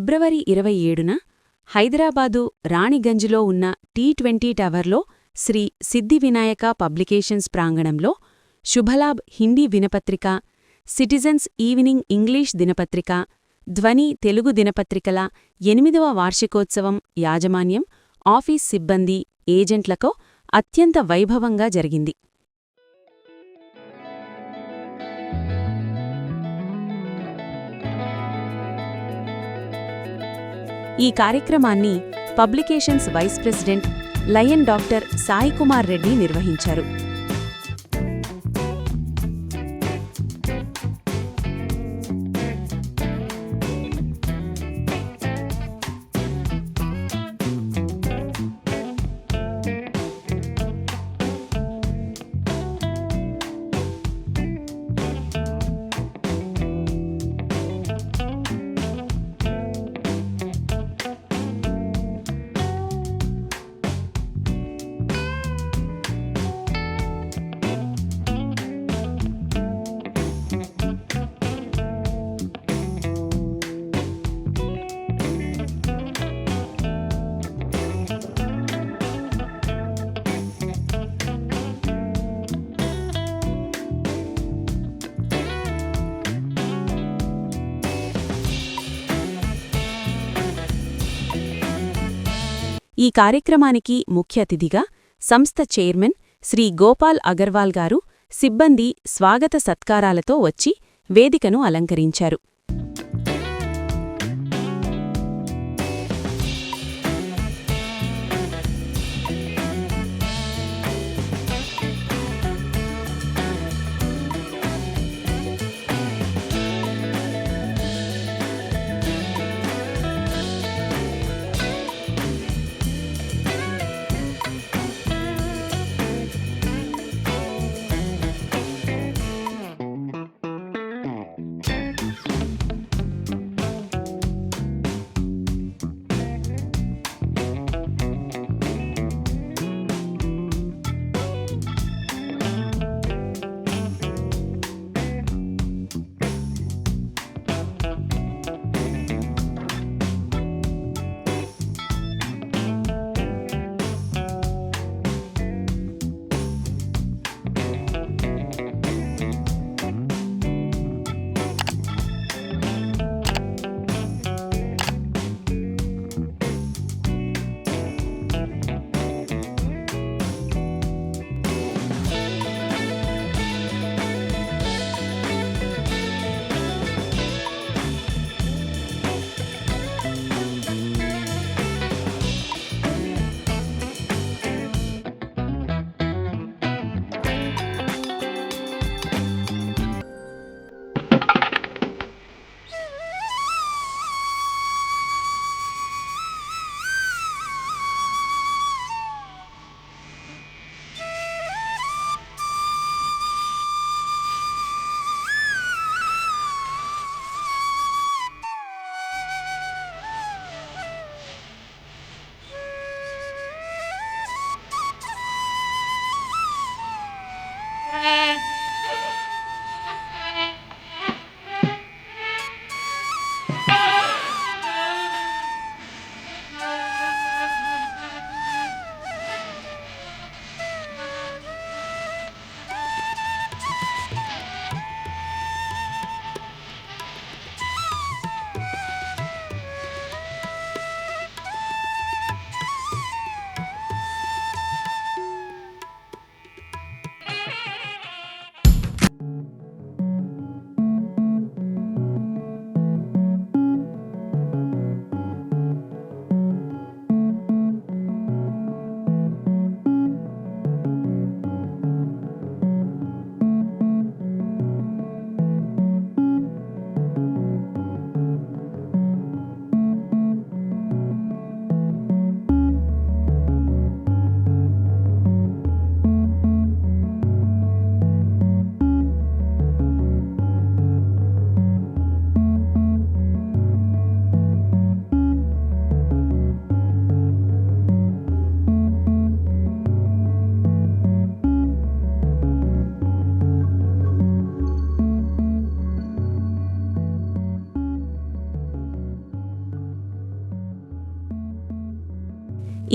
ఫిబ్రవరి 27న హైదరాబాదు రాణిగంజ్లో ఉన్న T20 టవర్లో శ్రీ సిద్ధి Vinayaka publications ప్రాంగణంలో శుభలాభ్ హిందీ దినపత్రిక, సిటిజన్స్ ఈవినింగ్ ఇంగ్లీష్ దినపత్రిక, ధ్వని తెలుగు దినపత్రికల 8వ వార్షికోత్సవం యాజమాన్యం, ఆఫీస్ సిబ్బంది, ఏజెంట్లతో అత్యంత వైభవంగా జరిగింది. ఈ కార్యక్రమాన్ని publications vice president lion doctor Saikumar Reddy నిర్వహించారు. ఈ కార్యక్రమానికి ముఖ్య అతిథిగా సంస్థ చైర్మన్ శ్రీ గోపాల్ అగర్వాల్ గారు, సిబ్బంది స్వాగత సత్కారాలతో వచ్చి వేదికను అలంకరించారు.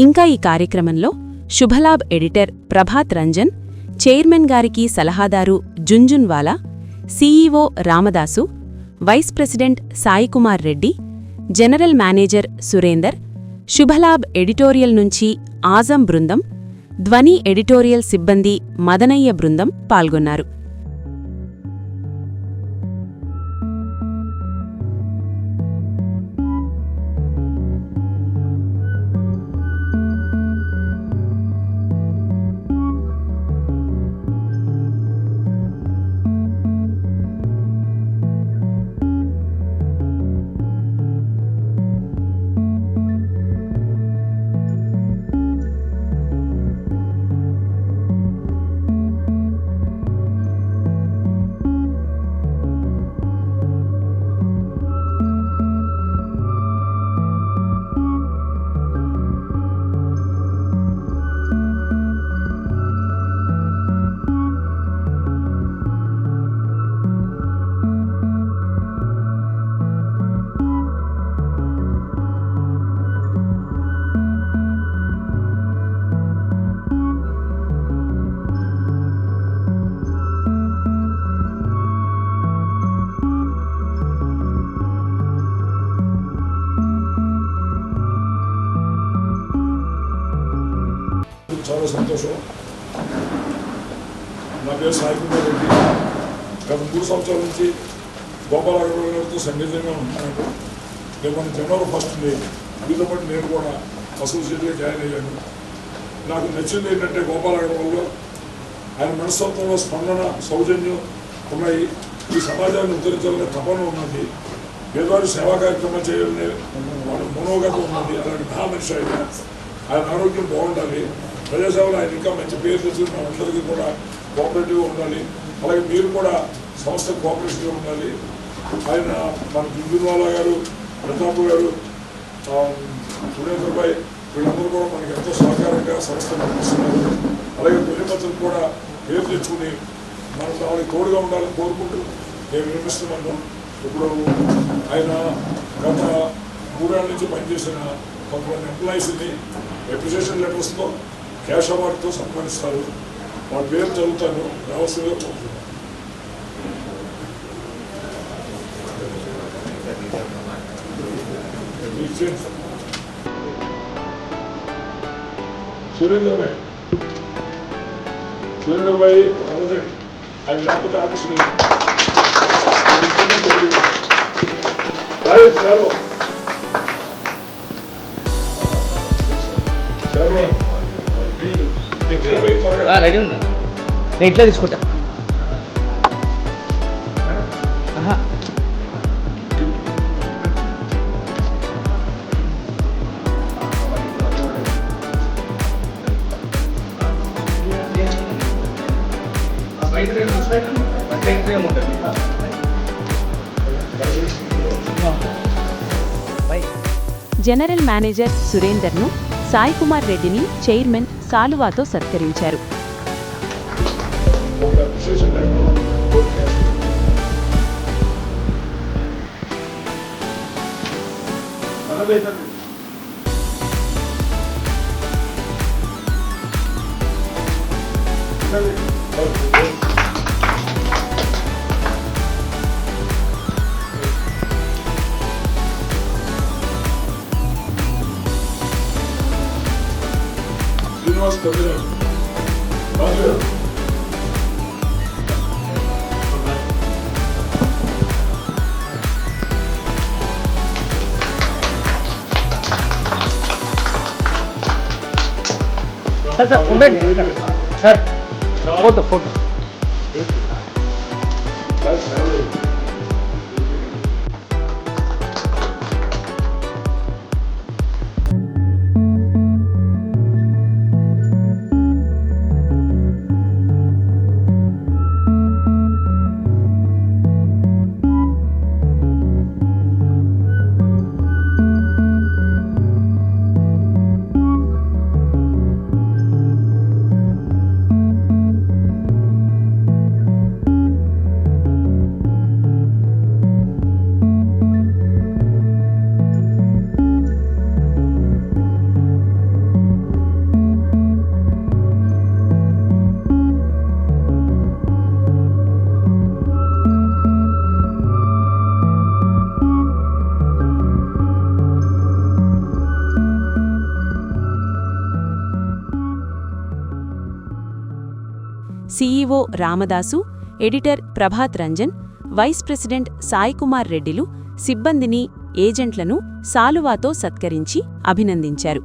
ఇంకా ఈ కార్యక్రమంలో శుభలాభ్ ఎడిటర్ ప్రభాత్ రంజన్, చైర్మన్ గారికి సలహాదారు Jhunjhunwala, CEO Ramadasu, vice president Saikumar Reddy, general manager Surender, Shubhlabh editorial నుంచి ఆజం బృందం, ధ్వని ఎడిటోరియల్ సిబ్బంది మదనయ్య బృందం పాల్గొన్నారు. చాలా సంతోషం. నా పేరు సాయికుమార్ రెడ్డి. గత 3 సంవత్సరాల నుంచి గోపాల్ అగర్వాల్ గారితో సన్నిహితంగా ఉంటున్నాను. నేను మన జనవరి 1 వీటితో పాటు నేను కూడా అసోసియేట్గా జాయిన్ అయ్యాను. నాకు నచ్చింది ఏంటంటే గోపాల్ అగర్వాల్లో ఆయన మనస్తత్వంలో స్పందన, సౌజన్యం ఉన్నాయి. ఈ సమాజాన్ని ఉద్ధరించాలనే తపన ఉన్నది. పేదవారి సేవా కార్యక్రమాలు చేయాలనే వాళ్ళ మనోగతం ఉన్నది. అలాంటి మహా మనిషి ఆయన ఆరోగ్యం బాగుండాలి. ప్రజాసేవలో ఆయన ఇంకా మంచి పేరు తెచ్చుకుని మనందరికీ కూడా కోఆపరేటివ్గా ఉండాలి. అలాగే మీరు కూడా సంస్థ కోఆపరేటివ్గా ఉండాలి. ఆయన మన జుంజున్వాలా గారు, ప్రతాప్ గారు, సురేందర్ భాయ్ వీళ్ళందరూ కూడా మనకి ఎంతో సహకారంగా సంస్థ నడిపిస్తున్నారు. అలాగే పెళ్లిమతులు కూడా పేరు తెచ్చుకుని మనం వాళ్ళకి తోడుగా ఉండాలని కోరుకుంటూ నేను నిర్మిస్తున్నాను. ఇప్పుడు ఆయన గత 3 ఏళ్ల నుంచి పనిచేసిన కొంతమంది ఎంప్లాయీస్ని అప్రిసియేషన్ లెటర్స్తో, క్యాష్ అవార్డుతో సన్మానిస్తారు. వాళ్ళ పేరు చదువుతాను, వ్యవస్థగా చదువుతున్నాను. సురేందర్ భాయ్, ఆయన లేకపోతే ఆఫీస్ రెడీ ఉందా? నేను ఇట్లా తీసుకుంటా. జనరల్ మేనేజర్ సురేందర్ను, సాయికుమార్ రెడ్డిని చైర్మన్ సాలువాతో సత్కరించారు. శ్రీనివాస్ కవిరాజ్, సార్ ఉండండి sir, photo CEO Ramadasu, editor Prabhat Ranjan, vice president Saikumar రెడ్డిలు సిబ్బందిని, ఏజెంట్లను సాలువాతో సత్కరించి అభినందించారు.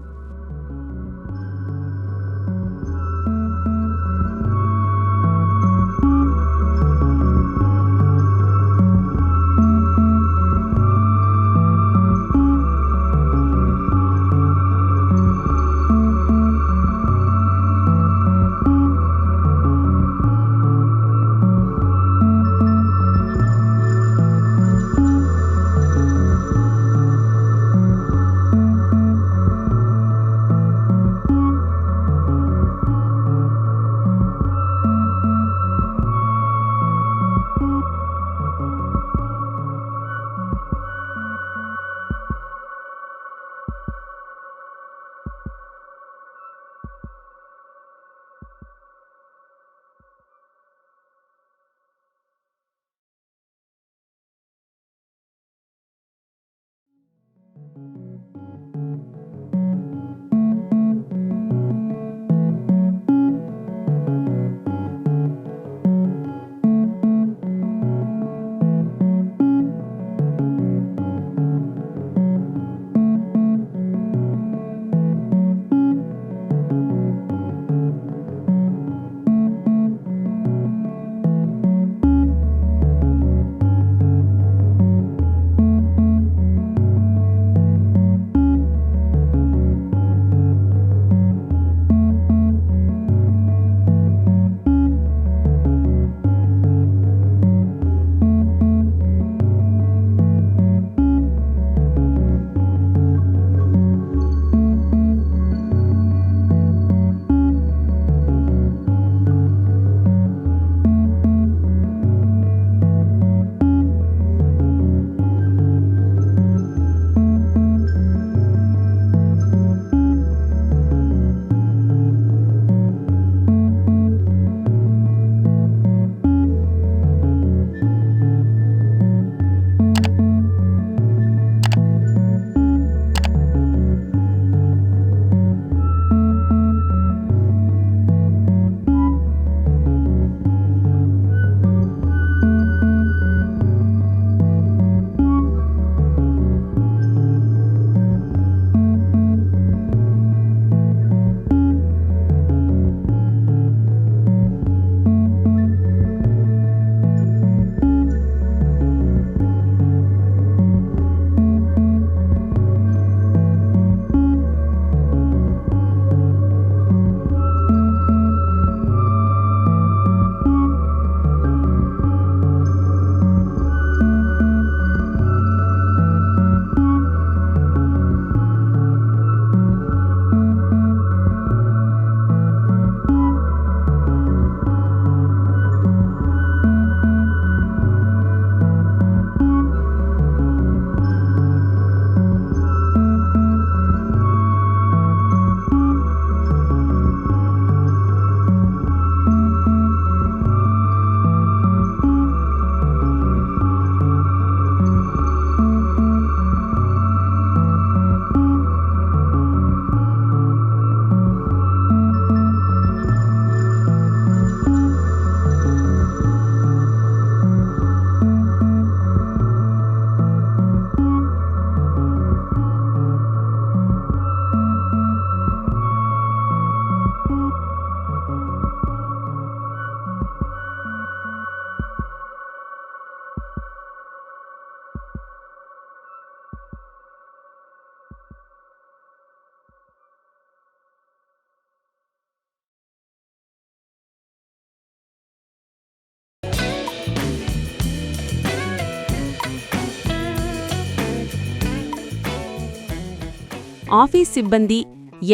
ఆఫీస్ సిబ్బంది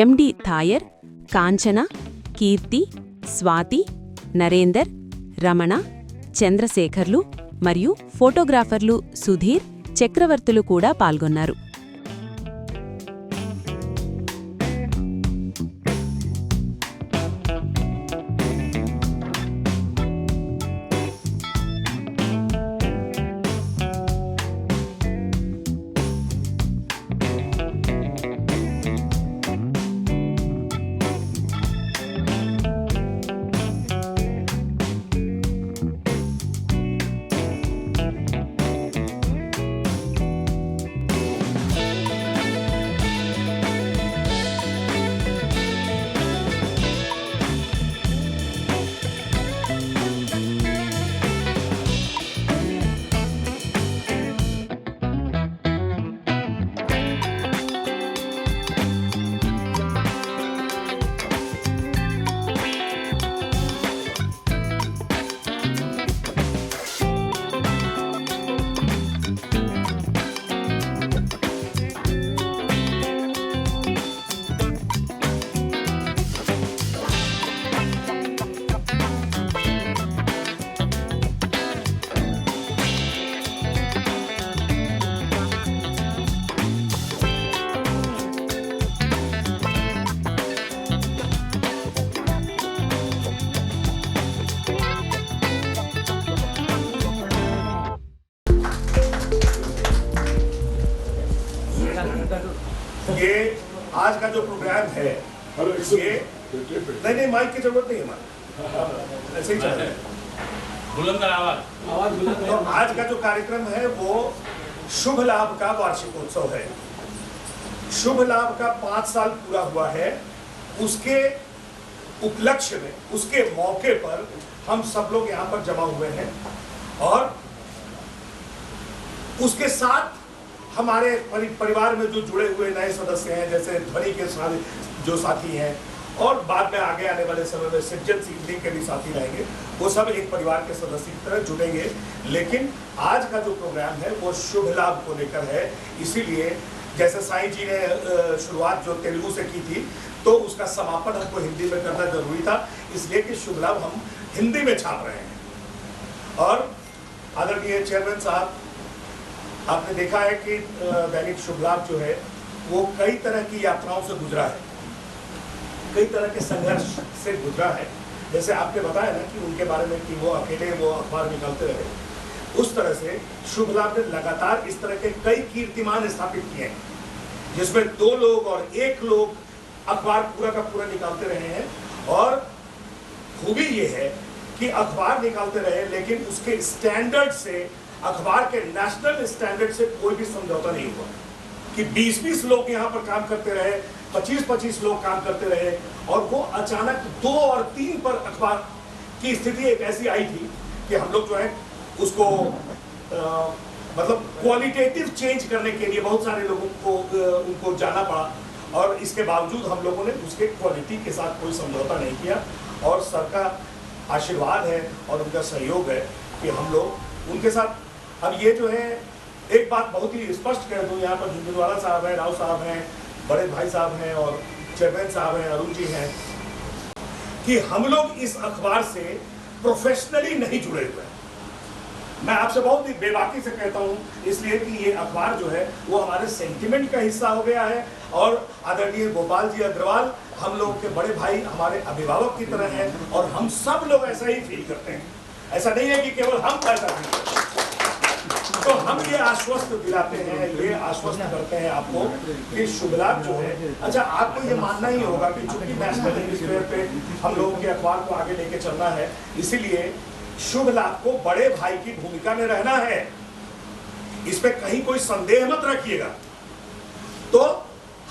ఎండి థాయర్, కాంచన, కీర్తి, స్వాతి, నరేందర్, రమణ, చంద్రశేఖర్లు మరియు ఫోటోగ్రాఫర్లు సుధీర్, చక్రవర్తులు కూడా పాల్గొన్నారు. आज का जो प्रोग्राम है अरे ये नहीं माइक की जरूरत नहीं है हमारे, ऐसे ही चल रहा है। बुलंद आवाज तो आज का जो कार्यक्रम है वो शुभ लाभ का वार्षिकोत्सव है। शुभ लाभ का 5 साल पूरा हुआ है, उसके उपलक्ष्य में, उसके मौके पर हम सब लोग यहाँ पर जमा हुए हैं और उसके साथ हमारे परिवार में जो जुड़े हुए नए सदस्य हैं, जैसे ध्वनि के जो साथी हैं और बाद में आगे आने वाले समय में सज्जन सिंह के भी साथी रहेंगे, वो सब एक परिवार के सदस्य की तरह जुड़ेंगे। लेकिन आज का जो प्रोग्राम है वो शुभ लाभ को लेकर है, इसीलिए जैसे साईं जी ने शुरुआत जो तेलुगु से की थी तो उसका समापन हमको हिंदी में करना जरूरी था, इसलिए कि शुभ लाभ हम हिंदी में छाप रहे हैं। और आदरणीय चेयरमैन साहब, आपने देखा है कि दैनिक शुभ लाभ जो है वो कई तरह की यात्राओं से गुजरा है, कई तरह के संघर्ष से गुजरा है। जैसे आपने बताया ना कि उनके बारे में कि वो अकेले वो अखबार निकालते रहे, उस तरह से शुभ लाभ ने लगातार इस तरह के कई कीर्तिमान स्थापित किए हैं, जिसमें 2 लोग और 1 लोग अखबार पूरा का पूरा निकालते रहे हैं। और खूबी ये है कि अखबार निकालते रहे लेकिन उसके स्टैंडर्ड से, अखबार के नेशनल स्टैंडर्ड से कोई भी समझौता नहीं हुआ कि 20-20 लोग यहाँ पर काम करते रहे, 25-25 लोग काम करते रहे और वो अचानक 2 और 3 पर अखबार की स्थिति एक ऐसी आई थी कि हम लोग जो है उसको मतलब क्वालिटेटिव चेंज करने के लिए बहुत सारे लोगों को उनको जाना पड़ा और इसके बावजूद हम लोगों ने उसके क्वालिटी के साथ कोई समझौता नहीं किया। और सर का आशीर्वाद है और उनका सहयोग है कि हम लोग उनके साथ, अब ये जो है एक बात बहुत ही स्पष्ट कह दूं, यहाँ पर झुंझुनवाला साहब हैं, राव साहब हैं, बड़े भाई साहब हैं और चेयरमैन साहब हैं, अरुण जी हैं, कि हम लोग इस अखबार से प्रोफेशनली नहीं जुड़े हुए हैं। मैं आपसे बहुत ही बेबाकी से कहता हूं, इसलिए कि ये अखबार जो है वो हमारे सेंटिमेंट का हिस्सा हो गया है। और आदरणीय गोपाल जी अग्रवाल हम लोगों के बड़े भाई, हमारे अभिभावक की तरह हैं और हम सब लोग ऐसा ही फील करते हैं। ऐसा नहीं है कि केवल हम ऐसा फील करते हैं। तो हम ये आश्वस्त दिलाते हैं, ये आश्वस्त करते हैं आपको कि शुभ लाभ जो है, अच्छा आपको ये मानना ही होगा कि चूंकि नेशनल इंग्लिश पे हम लोगों के अखबार को आगे लेके चलना है, इसीलिए शुभ लाभ को बड़े भाई की भूमिका में रहना है, इस पे कहीं कोई संदेह मत रखिएगा। तो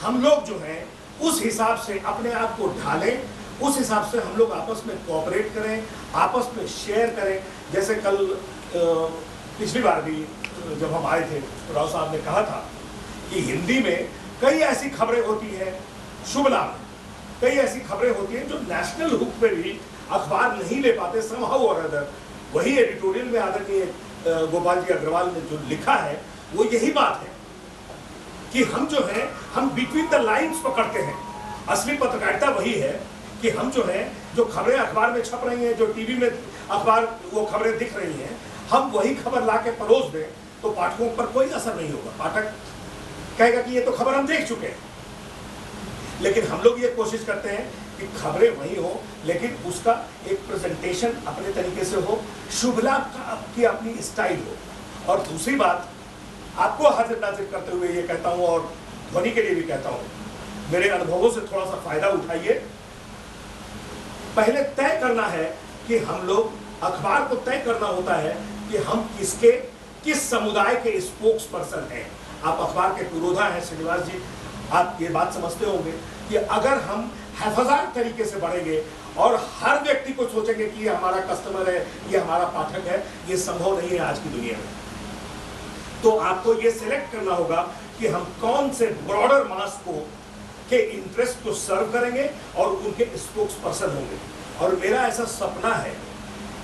हम लोग जो हैं उस हिसाब से अपने आप को ढालें, उस हिसाब से हम लोग आपस में कोऑपरेट करें, आपस में शेयर करें। जैसे कल पिछली बार भी जब हम आए थे तो राव साहब ने कहा था कि हिंदी में कई ऐसी खबरें होती हैं, शुभ लाभ कई ऐसी खबरें होती हैं जो नेशनल हुक पे भी अखबार नहीं ले पाते समहाउ और अदर। वही एडिटोरियल में आदरणीय गोपाल जी अग्रवाल ने जो लिखा है वो यही बात है कि हम जो है हम बिटवीन द लाइन्स पकड़ते हैं। असली पत्रकारिता वही है कि हम जो है जो खबरें अखबार में छप रही हैं, जो टीवी में अखबार वो खबरें दिख रही हैं, हम वही खबर ला के परोस दें तो पाठकों पर कोई असर नहीं होगा। पाठक कहेगा कि ये तो खबर हम देख चुके हैं। लेकिन हम लोग ये कोशिश करते हैं कि खबरें वही हो लेकिन उसका एक प्रेजेंटेशन अपने तरीके से हो, शुभ लाभ की अपनी स्टाइल हो। और दूसरी बात आपको हाजिर नाजिर करते हुए ये कहता हूं और ध्वनि के लिए भी कहता हूं, मेरे अनुभवों से थोड़ा सा फायदा उठाइए। पहले तय करना है कि हम लोग, अखबार को तय करना होता है कि हम किस समुदाय के स्पोक्स पर्सन हैं। आप अखबार के पुरोधा हैं श्रीनिवास जी, आप ये बात समझते होंगे कि अगर हम हैफाजत तरीके से बढ़ेंगे और हर व्यक्ति को सोचेंगे कि ये हमारा कस्टमर है, ये हमारा पाठक है, ये संभव नहीं है आज की दुनिया में। तो आपको ये सिलेक्ट करना होगा कि हम कौन से ब्रॉडर मास को के इंटरेस्ट को सर्व करेंगे और उनके स्पोक्स पर्सन होंगे। और मेरा ऐसा सपना है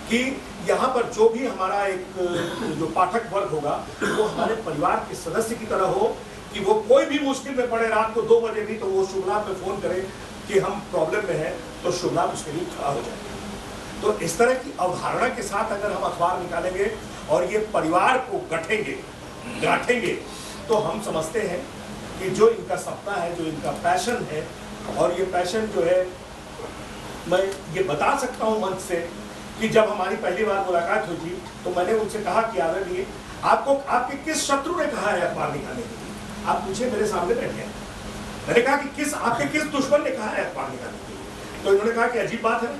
कि यहाँ पर जो भी हमारा एक जो पाठक वर्ग होगा वो हमारे परिवार के सदस्य की तरह हो, कि वो कोई भी मुश्किल में पड़े, रात को 2 बजे भी तो वो शुभ लाभ में फोन करे कि हम प्रॉब्लम में हैं, तो शुभ लाभ उसके लिए खड़ा हो जाए। तो इस तरह की अवधारणा के साथ अगर हम अखबार निकालेंगे और ये परिवार को गांठेंगे तो हम समझते हैं कि जो इनका सपना है, जो इनका पैशन है, और ये पैशन जो है मैं ये बता सकता हूँ मंच से कि जब हमारी पहली बार मुलाकात हुई थी तो मैंने उनसे कहा कि आदरणीय आपको आपके किस शत्रु ने कहा है अखबार निकालने के लिए, आप पूछे, मेरे सामने बैठे हैं। मैंने कहा कि आपके किस दुश्मन ने कहा है अखबार निकालने के लिए? तो इन्होंने कहा कि अजीब बात है,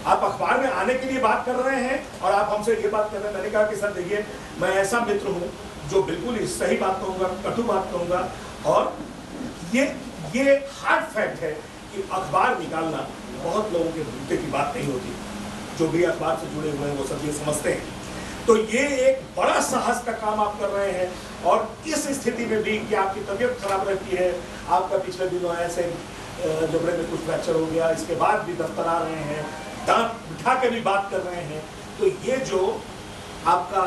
आप अखबार में आने के लिए बात कर रहे हैं और आप हमसे ये बात कर रहे हैं। मैंने कहा कि सर देखिए, मैं ऐसा मित्र हूँ जो बिल्कुल ही सही बात कहूँगा, कटु बात कहूँगा, और ये हार्ड फैक्ट है कि अखबार निकालना बहुत लोगों के मुद्दे की बात नहीं होती। जो भी अखबार से जुड़े हुए हैं वो सब ये समझते हैं। तो ये एक बड़ा साहस का काम आप कर रहे हैं, और इस स्थिति में भी कि आपकी तबीयत खराब रहती है, आपका पिछले दिनों ऐसे जबड़े में कुछ फ्रैक्चर हो गया, इसके बाद भी दफ्तर आ रहे हैं, दांत बिठा के भी बात कर रहे हैं। तो ये जो आपका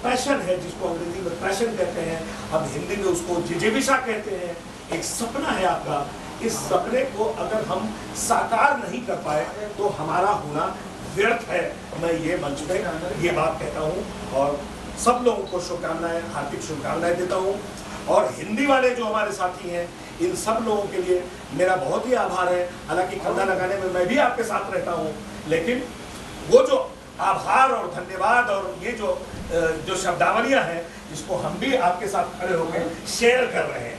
पैशन है, जिसको अंग्रेजी में पैशन कहते हैं, हम हिंदी में उसको जिजीविषा कहते हैं, एक सपना है आपका, इस सपने को अगर हम साकार नहीं कर पाए तो हमारा होना व्यर्थ है। मैं ये मंच पे ये बात कहता हूँ और सब लोगों को शुभकामनाएं, हार्दिक शुभकामनाएं देता हूँ। और हिंदी वाले जो हमारे साथी हैं, इन सब लोगों के लिए मेरा बहुत ही आभार है। हालांकि खंदा लगाने में मैं भी आपके साथ रहता हूँ, लेकिन वो जो आभार और धन्यवाद और ये जो शब्दावलियाँ हैं, इसको हम भी आपके साथ खड़े होकर शेयर कर रहे हैं।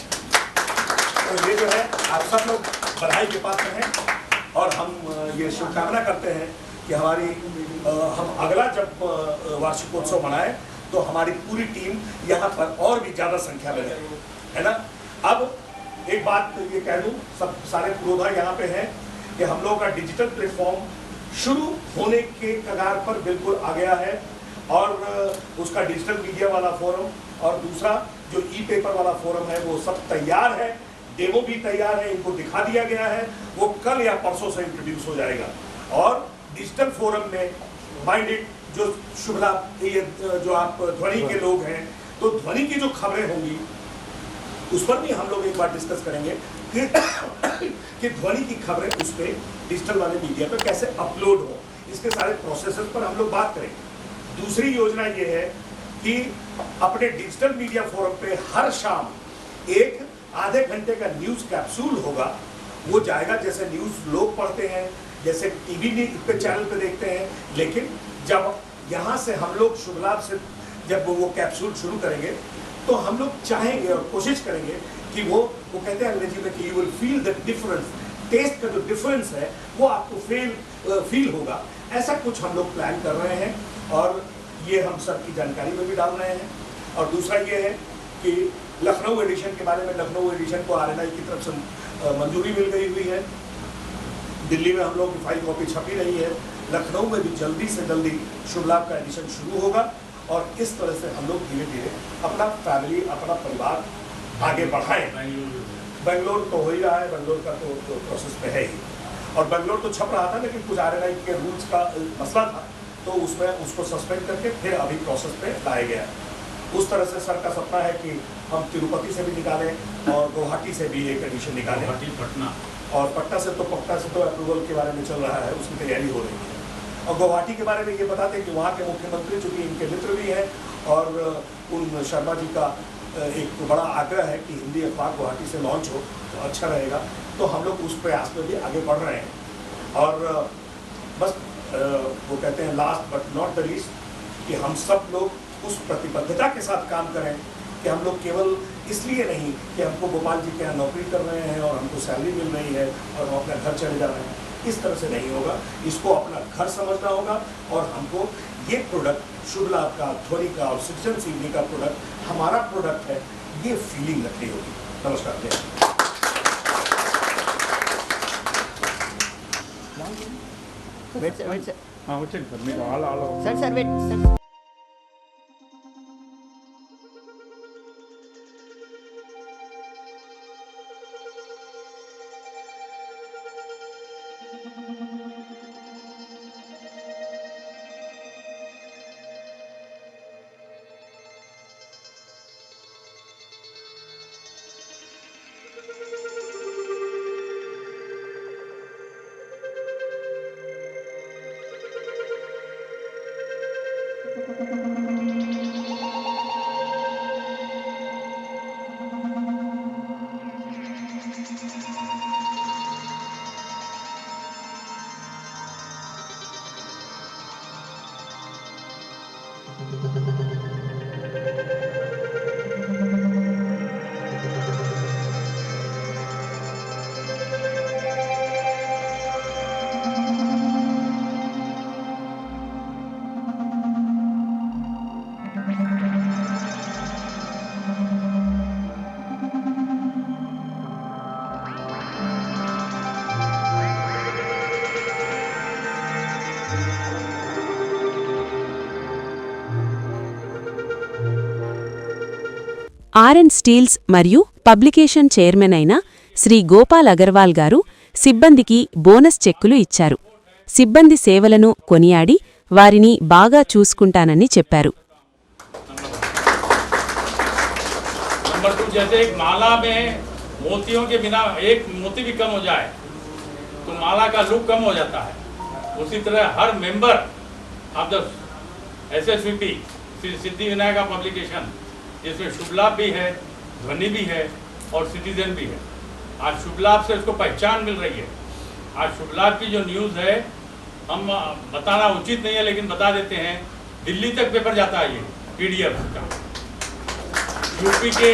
तो ये जो है, आप सब लोग बधाई के पात्र हैं, और हम ये शुभकामना करते हैं कि हम अगला जब वार्षिकोत्सव मनाएं तो हमारी पूरी टीम यहाँ पर और भी ज़्यादा संख्या में रहे, है ना। अब एक बात ये कह दूँ, सब सारे पुरोधा यहाँ पे हैं, कि हम लोगों का डिजिटल प्लेटफॉर्म शुरू होने के कगार पर बिल्कुल आ गया है, और उसका डिजिटल मीडिया वाला फोरम और दूसरा जो ई पेपर वाला फोरम है वो सब तैयार है, डेमो भी तैयार है, इनको दिखा दिया गया है, वो कल या परसों से इंट्रोड्यूस हो जाएगा। और डिजिटल फोरम में माइंडेड जो शुभ लाभ, ये जो आप ध्वनि के लोग हैं, तो ध्वनि की जो खबरें होंगी उस पर भी हम लोग एक बार डिस्कस करेंगे कि ध्वनि की खबरें उस पर डिजिटल वाले मीडिया पर कैसे अपलोड हो, इसके सारे प्रोसेसेस पर हम लोग बात करेंगे। दूसरी योजना ये है कि अपने डिजिटल मीडिया फोरम पे हर शाम एक आधे घंटे का न्यूज़ कैप्सूल होगा, वो जाएगा। जैसे न्यूज़ लोग पढ़ते हैं, जैसे टीवी पे चैनल पे देखते हैं, लेकिन जब यहाँ से हम लोग शुभ लाभ से जब वो कैप्सूल शुरू करेंगे तो हम लोग चाहेंगे और कोशिश करेंगे कि वो कहते हैं अंग्रेजी में कि you will feel the difference, taste का जो डिफरेंस है वो आपको फील होगा। ऐसा कुछ हम लोग प्लान कर रहे हैं, और ये हम सबकी जानकारी में भी डाल रहे हैं। और दूसरा ये है कि लखनऊ एडिशन के बारे में, लखनऊ एडिशन को RNI की तरफ से मंजूरी मिल गई हुई है। दिल्ली में हम लोग की फाइल कॉपी छपी रही है, लखनऊ में भी जल्दी से जल्दी शुभ लाभ का एडिशन शुरू होगा, और इस तरह से हम लोग धीरे धीरे अपना फैमिली, अपना परिवार आगे बढ़ाएं। बेंगलोर तो हो ही रहा है, बेंगलोर का तो प्रोसेस में है ही, और बेंगलोर तो छप रहा था, लेकिन कुछ RNI के रूल्स का मसला था, तो उसमें उसको सस्पेंड करके फिर अभी प्रोसेस पे लाया गया। उस तरह से सर का सपना है कि हम तिरुपति से भी निकालें और गुवाहाटी से भी एक एडिशन निकालें, पटना और पटना से तो अप्रूवल के बारे में चल रहा है, उसकी तैयारी हो रही है। और गुवाहाटी के बारे में ये बताते हैं कि वहाँ के मुख्यमंत्री चूँकि इनके मित्र भी हैं, और उन शर्मा जी का एक बड़ा आग्रह है कि हिंदी अखबार गुवाहाटी से लॉन्च हो तो अच्छा रहेगा। तो हम लोग उस प्रयास में भी आगे बढ़ रहे हैं। और बस वो कहते हैं last but not the least, कि हम सब लोग उस प्रतिबद्धता के साथ काम करें कि हम लोग केवल इसलिए नहीं कि हमको गोपाल जी के यहाँ नौकरी कर रहे हैं और हमको सैलरी मिल रही है और हम अपना घर चले जा रहे हैं, इस तरह से नहीं होगा। इसको अपना घर समझना होगा, और हमको ये प्रोडक्ट शुभ लाभ का, ध्वनि का और सिटीजन सीवनी का प्रोडक्ट हमारा प्रोडक्ट है, ये फीलिंग रखनी होगी। नमस्कार। वेट सर, हाँ వచ్చేయండి సార్ మీరు all sir sir wait sir. RN steels మరియు పబ్లికేషన్ చైర్మన్ అయిన శ్రీ గోపాల్ అగర్వాల్ గారు సిబ్బందికి బోనస్ చెక్కులు ఇచ్చారు. సిబ్బంది సేవలను కొనియాడి వారిని బాగా చూసుకుంటానని చెప్పారు. नंबर 2, जैसे एक माला में मोतियों के बिना एक मोती भी कम हो जाए तो माला का लुक कम हो जाता है, उसी तरह हर member of the SSVP Shri Siddhi Vinayak publication, जिसमें शुभ लाभ भी है, ध्वनि भी है और सिटीजन भी है. आज शुभ लाभ से उसको पहचान मिल रही है. आज शुभ लाभ की जो न्यूज़ है, हम बताना उचित नहीं है लेकिन बता देते हैं, दिल्ली तक पेपर जाता है. ये PDF का यूपी के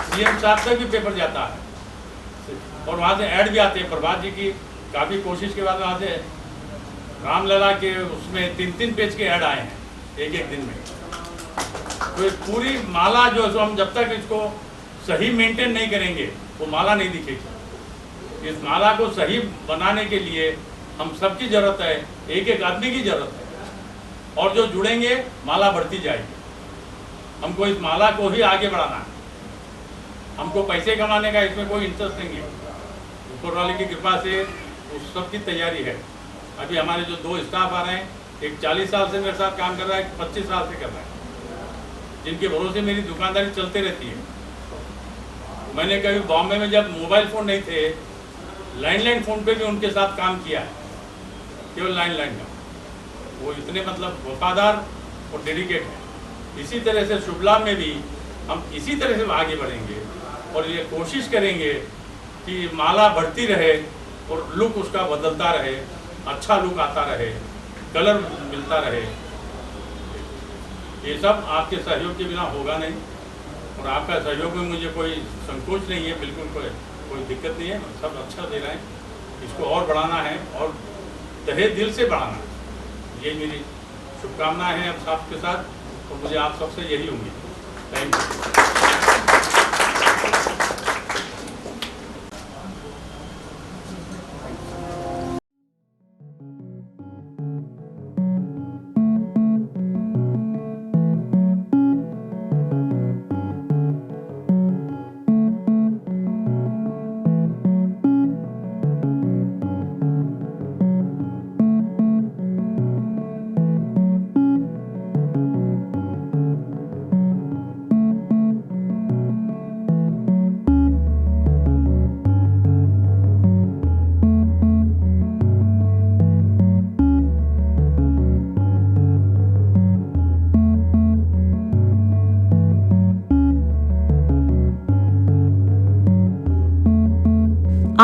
CM साहब तक भी पेपर जाता है और वहाँ से ऐड भी आते हैं. प्रभात जी की काफ़ी कोशिश के बाद वहाँ से रामलला के उसमें 3-3 पेज के ऐड आए हैं एक दिन में. तो ये पूरी माला जो है, हम जब तक इसको सही मेंटेन नहीं करेंगे वो माला नहीं दिखेगी. इस माला को सही बनाने के लिए हम सबकी ज़रूरत है, एक आदमी की ज़रूरत है, और जो जुड़ेंगे माला बढ़ती जाएगी. हमको इस माला को ही आगे बढ़ाना है. हमको पैसे कमाने का इसमें कोई इंटरेस्ट नहीं है. ऊपर वाले की कृपा से उस सब की तैयारी है. अभी हमारे जो 2 स्टाफ आ रहे हैं, एक 40 साल से मेरे साथ काम कर रहा है, एक 25 साल से कर रहा है, जिनके भरोसे मेरी दुकानदारी चलते रहती है. मैंने कभी बॉम्बे में जब मोबाइल फ़ोन नहीं थे, लैंडलाइन फ़ोन पे भी उनके साथ काम किया है, केवल लैंडलाइन का. वो इतने मतलब वफादार और डेडिकेट है. इसी तरह से शुभ लाभ में भी हम इसी तरह से आगे बढ़ेंगे और ये कोशिश करेंगे कि माला बढ़ती रहे और लुक उसका बदलता रहे, अच्छा लुक आता रहे, कलर मिलता रहे. ये सब आपके सहयोग के बिना होगा नहीं, और आपका सहयोग में मुझे कोई संकोच नहीं है, बिल्कुल कोई दिक्कत नहीं है. सब अच्छा दे रहे हैं, इसको और बढ़ाना है और तहे दिल से बढ़ाना है. ये मेरी शुभकामनाएं हैं आप सबके साथ, और मुझे आप सबसे यही उम्मीद है. Thank you.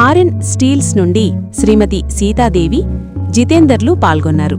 ఆర్ఎన్ స్టీల్స్ నుండి శ్రీమతి సీతాదేవి, జితేందర్లు పాల్గొన్నారు.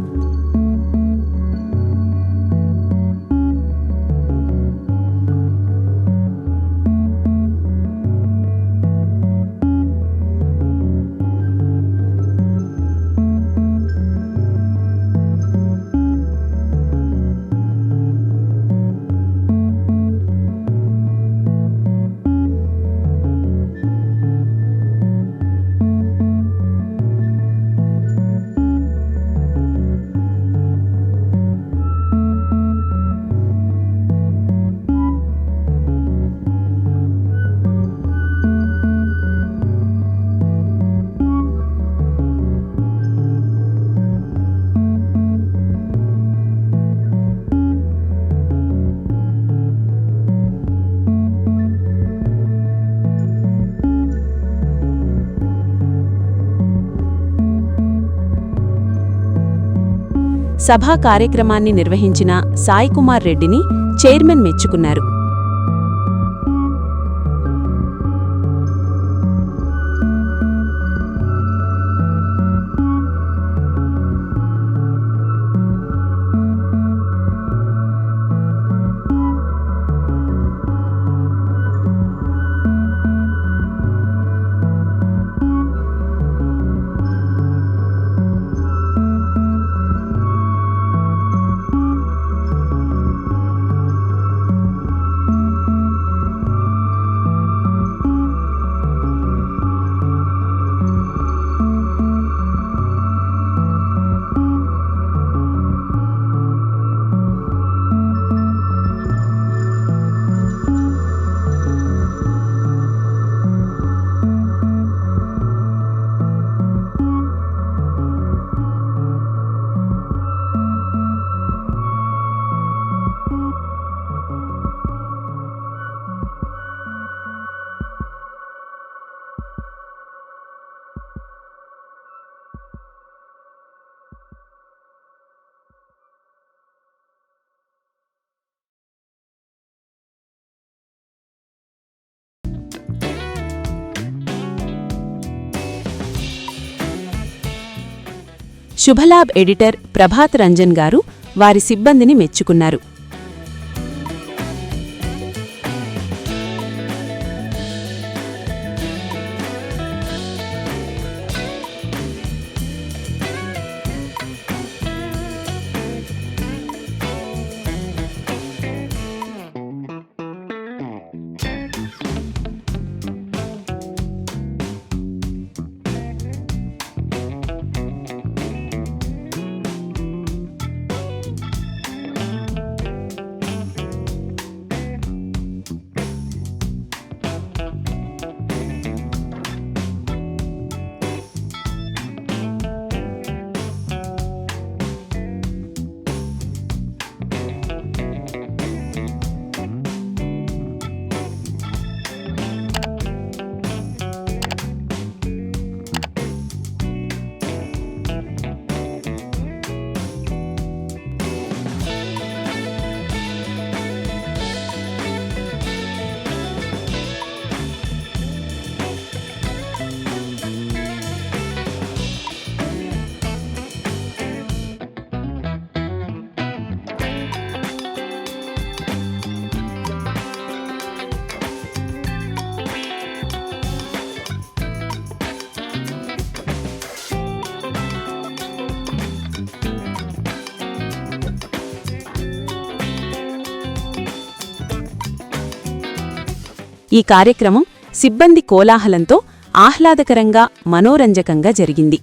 సభా కార్యక్రమాన్ని నిర్వహించిన సాయికుమార్ రెడ్డిని చైర్మన్ మెచ్చుకున్నారు. శుభలాబ్ ఎడిటర్ ప్రభాత్ రంజన్ గారు వారి సిబ్బందిని మెచ్చుకున్నారు. ఈ కార్యక్రమం సిబ్బంది కోలాహలంతో ఆహ్లాదకరంగా మనోరంజకంగా జరిగింది.